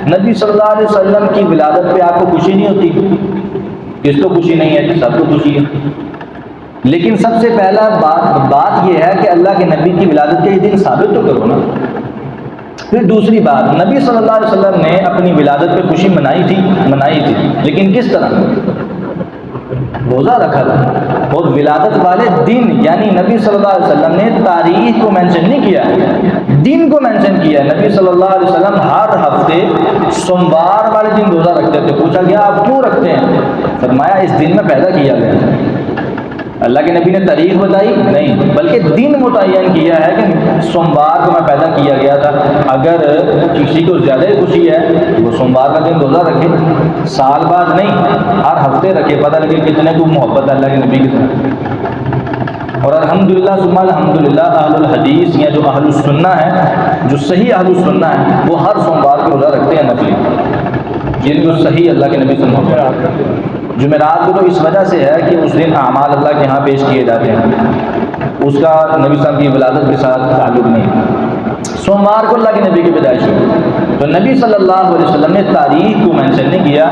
نبی صلی اللہ علیہ وسلم کی ولادت پہ آپ کو خوشی نہیں ہوتی؟ کس کو خوشی نہیں ہے؟ سب کو خوشی ہے. لیکن سب سے پہلا بات یہ ہے کہ اللہ کے نبی کی ولادت کے دن ثابت تو کرو نا. پھر دوسری بات، نبی صلی اللہ علیہ وسلم نے اپنی ولادت پہ خوشی منائی تھی، لیکن کس طرح؟ روزہ رکھا تھا. اور ولادت والے دن یعنی نبی صلی اللہ علیہ وسلم نے تاریخ کو مینشن نہیں کیا، دن کو مینشن کیا. نبی صلی اللہ علیہ وسلم ہر ہفتے سوموار والے دن روزہ رکھتے تھے. پوچھا گیا آپ کیوں رکھتے ہیں؟ فرمایا اس دن میں پیدا کیا گیا. اللہ کے نبی نے تاریخ بتائی نہیں، بلکہ دن متعین کیا ہے کہ سوموار کو میں پیدا کیا گیا تھا. اگر کسی کو زیادہ خوشی ہے وہ سوموار کا دن روزہ رکھے، سال بعد نہیں، ہر ہفتے رکھے. پتہ لگے کتنے کو محبت ہے اللہ کے نبی کی طرف. اور الحمدللہ ثم الحمدللہ اہل الحدیث یا جو اہل السنہ ہے، جو صحیح اہل السنہ ہے، وہ ہر سوموار کو روزہ رکھتے ہیں نفلی، جن کو صحیح اللہ کے نبی سے محبت ہے. جمعرات کو تو اس وجہ سے ہے کہ اس دن اعمال اللہ کے ہاں پیش کیے جاتے ہیں، اس کا نبی صلی اللہ علیہ وسلم کی ولادت کے ساتھ تعلق نہیں. سوموار کو اللہ کے نبی کی پیدائش ہوئی، تو نبی صلی اللہ علیہ وسلم نے تاریخ کو مینشن نہیں کیا،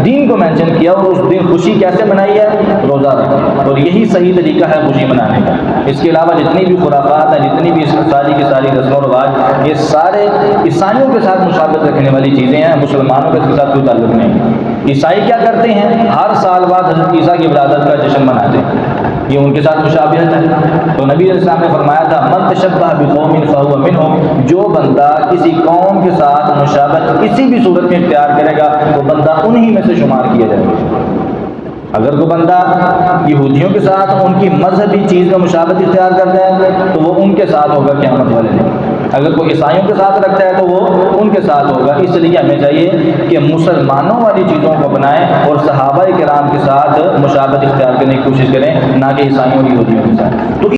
دن کو مینشن کیا. اور اس دن خوشی کیسے منائی ہے؟ روزہ رکھا. اور یہی صحیح طریقہ ہے خوشی منانے کا. اس کے علاوہ جتنی بھی خرافات ہیں، جتنی بھی ساری کی ساری رسم و رواج، یہ سارے عیسائیوں کے ساتھ مشابہت رکھنے والی چیزیں ہیں. مسلمانوں کا اس کے ساتھ کوئی تعلق نہیں. عیسائی کیا کرتے ہیں؟ ہر سال بعد حضرت عیسیٰ کی ولادت کا جشن مناتے ہیں، یہ ان کے ساتھ مشابہت ہے. تو نبی علیہ السلام نے فرمایا تھا من تشبہ بقوم فہو منہم، جو بندہ کسی قوم کے ساتھ مشابہت کسی بھی صورت میں اختیار کرے گا وہ بندہ انہی میں سے شمار کیا جائے گا. اگر کوئی بندہ یہودیوں کے ساتھ ان کی مذہبی چیز میں مشابہت اختیار کرتا ہے تو وہ ان کے ساتھ ہوگا قیامت والے دن. اگر کوئی عیسائیوں کے ساتھ رکھتا ہے تو وہ ان کے ساتھ ہوگا. اس لیے ہمیں چاہیے کہ مسلمانوں والی چیزوں کو اپنائیں اور صحابہ کرام کے ساتھ مشابہت اختیار کرنے کی کوشش کریں، نہ کہ عیسائیوں اور یہودیوں کے ساتھ. تو